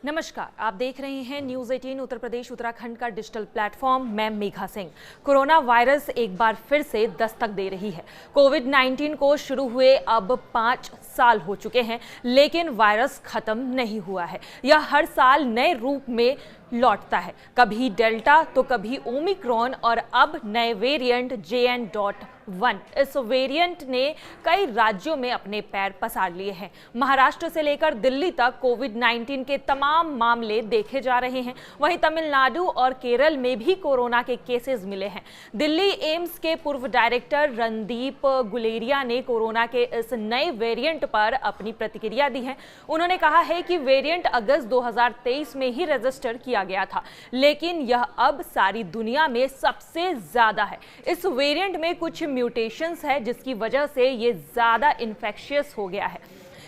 नमस्कार, आप देख रहे हैं न्यूज 18 उत्तर प्रदेश उत्तराखंड का डिजिटल प्लेटफॉर्म। मैं मेघा सिंह। कोरोना वायरस एक बार फिर से दस्तक दे रही है। कोविड-19 को शुरू हुए अब 5 साल हो चुके हैं, लेकिन वायरस खत्म नहीं हुआ है। यह हर साल नए रूप में लौटता है, कभी डेल्टा तो कभी ओमिक्रॉन और अब नए वेरिएंट JN.1। इस वेरिएंट ने कई राज्यों में अपने पैर पसार लिए हैं। महाराष्ट्र से लेकर दिल्ली तक कोविड-19 के तमाम मामले देखे जा रहे हैं। वहीं तमिलनाडु और केरल में भी कोरोना के केसेस मिले हैं। दिल्ली एम्स के पूर्व डायरेक्टर रणदीप गुलेरिया ने कोरोना के इस नए वेरिएंट पर अपनी प्रतिक्रिया दी है। उन्होंने कहा है कि वेरिएंट अगस्त 2023 में ही रजिस्टर किया गया था, लेकिन यह अब सारी दुनिया में सबसे ज्यादा है। इस वेरिएंट में कुछ म्यूटेशंस है, जिसकी वजह से ये ज्यादा इन्फेक्शियस हो गया है।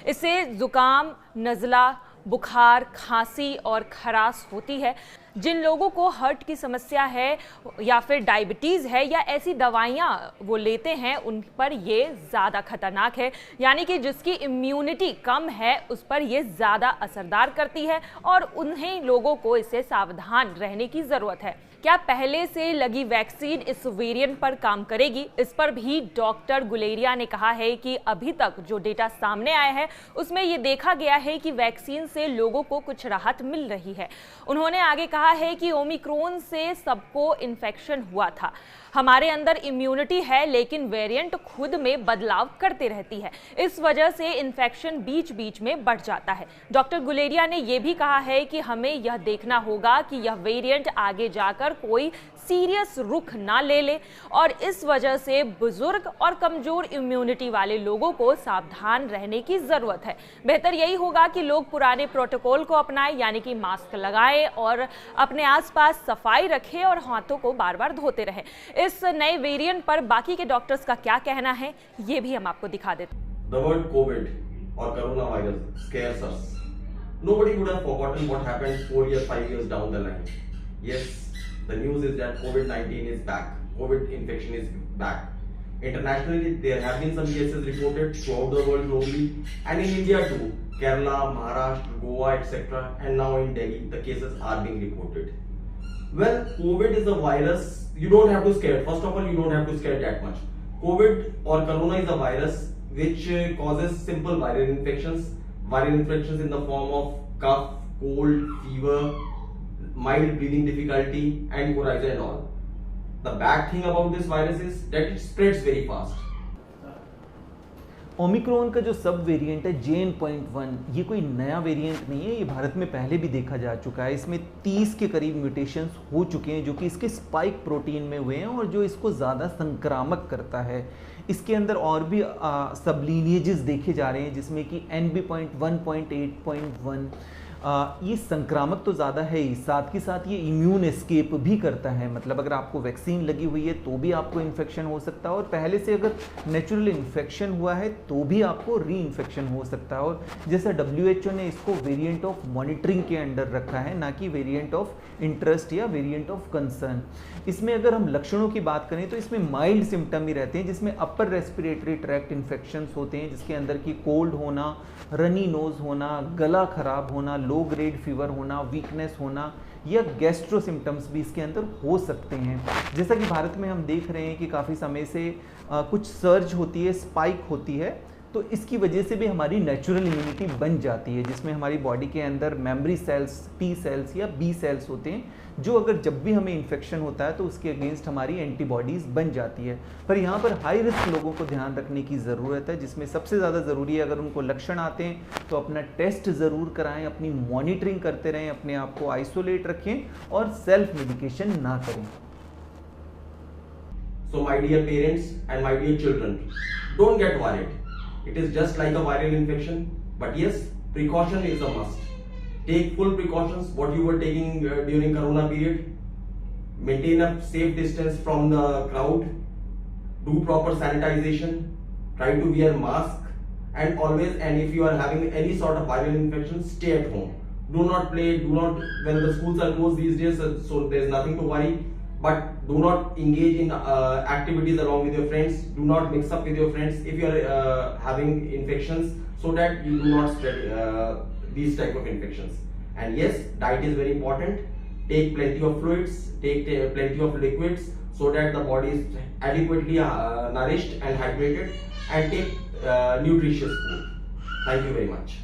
इससे जुकाम, नज़ला, बुखार, खांसी और खराश होती है। जिन लोगों को हार्ट की समस्या है या फिर डायबिटीज़ है या ऐसी दवाइयाँ वो लेते हैं, उन पर ये ज़्यादा खतरनाक है। यानी कि जिसकी इम्यूनिटी कम है उस पर ये ज़्यादा असरदार करती है और उन्हें लोगों को इससे सावधान रहने की ज़रूरत है। क्या पहले से लगी वैक्सीन इस वेरिएंट पर काम करेगी? इस पर भी डॉक्टर गुलेरिया ने कहा है कि अभी तक जो डेटा सामने आया है उसमें ये देखा गया है कि वैक्सीन से लोगों को कुछ राहत मिल रही है। उन्होंने आगे कहा है कि ओमिक्रॉन से सबको इन्फेक्शन हुआ था। हमारे अंदर इम्यूनिटी है, लेकिन वेरिएंट खुद में बदलाव करते रहती है। इस वजह से इन्फेक्शन बीच बीच में बढ़ जाता है। डॉक्टर गुलेरिया ने यह भी कहा है कि हमें यह देखना होगा कि यह वेरिएंट आगे जाकर कोई सीरियस रुख ना ले और इस वजह से बुजुर्ग और कमजोर इम्यूनिटी वाले लोगों को सावधान रहने की जरूरत है। बेहतर यही होगा कि लोग पुराने प्रोटोकॉल को अपनाएं, यानी कि मास्क लगाएं और अपने आसपास सफाई रखें और हाथों को बार बार धोते रहें। इस नए वेरिएंट पर बाकी के डॉक्टर्स का क्या कहना है, ये भी हम आपको दिखा देते हैं। The word COVID or coronavirus scares us. Nobody would have forgotten what happened 4 years, 5 years down the line. Yes, the news is that COVID-19 is back. COVID infection is back. Internationally, there have been some cases reported throughout the world globally, and in India too. Kerala, Maharashtra, Goa, etc. And now in Delhi, the cases are being reported. Well, COVID is a virus. You don't have to scare. First of all, you don't have to scare that much. COVID or corona is a virus which causes simple viral infections. Viral infections in the form of cough, cold, fever, mild breathing difficulty, and coryza and all. The bad thing about this virus is that it spreads very fast. Omicron का जो सब variant है JN.1, ये कोई नया variant नहीं है। ये भारत में पहले भी देखा जा चुका है। इसमें 30 के करीब म्यूटेशंस हो चुके हैं जो कि इसके स्पाइक प्रोटीन में हुए हैं और जो इसको ज़्यादा संक्रामक करता है। इसके अंदर और भी सब लीनिएजेस देखे जा रहे हैं, जिसमें कि NB.1.8.1 ये संक्रामक तो ज़्यादा है ही, साथ ही साथ ये इम्यून एस्केप भी करता है। मतलब अगर आपको वैक्सीन लगी हुई है तो भी आपको इन्फेक्शन हो सकता है, और पहले से अगर नेचुरल इन्फेक्शन हुआ है तो भी आपको री इन्फेक्शन हो सकता है। और जैसा WHO ने इसको वेरिएंट ऑफ मॉनिटरिंग के अंडर रखा है, ना कि वेरिएंट ऑफ इंटरेस्ट या वेरिएंट ऑफ कंसर्न। इसमें अगर हम लक्षणों की बात करें तो इसमें माइल्ड सिम्टम ही रहते हैं, जिसमें अपर रेस्पिरेटरी ट्रैक्ट इन्फेक्शंस होते हैं, जिसके अंदर की कोल्ड होना, रनी नोज होना, गला खराब होना, लो ग्रेड फीवर होना, वीकनेस होना या गैस्ट्रो सिम्टम्स भी इसके अंदर हो सकते हैं। जैसा कि भारत में हम देख रहे हैं कि काफ़ी समय से कुछ सर्ज होती है, स्पाइक होती है, तो इसकी वजह से भी हमारी नेचुरल इम्यूनिटी बन जाती है, जिसमें हमारी बॉडी के अंदर मेमोरी सेल्स, T सेल्स या B सेल्स होते हैं, जो अगर जब भी हमें इन्फेक्शन होता है तो उसके अगेंस्ट हमारी एंटीबॉडीज़ बन जाती है। पर यहाँ पर हाई रिस्क लोगों को ध्यान रखने की ज़रूरत है, जिसमें सबसे ज़्यादा ज़रूरी है अगर उनको लक्षण आते हैं तो अपना टेस्ट ज़रूर कराएं, अपनी मॉनिटरिंग करते रहें, अपने आप को आइसोलेट रखें और सेल्फ मेडिकेशन ना करें। So my dear parents and my dear children, don't get worried. It is just like a viral infection, but yes, precaution is a must. Take full precautions what you were taking during corona period. Maintain a safe distance from the crowd. Do proper sanitization. Try to wear mask, and always, and if you are having any sort of viral infection, stay at home. Do not play. Do not, when the schools are closed these days, so there is nothing to worry. But do not engage in activities along with your friends. Do not mix up with your friends if you are having infections, so that you do not spread these type of infections. And yes, diet is very important. Take plenty of fluids, take plenty of liquids, so that the body is adequately nourished and hydrated, and take nutritious food. Thank you very much.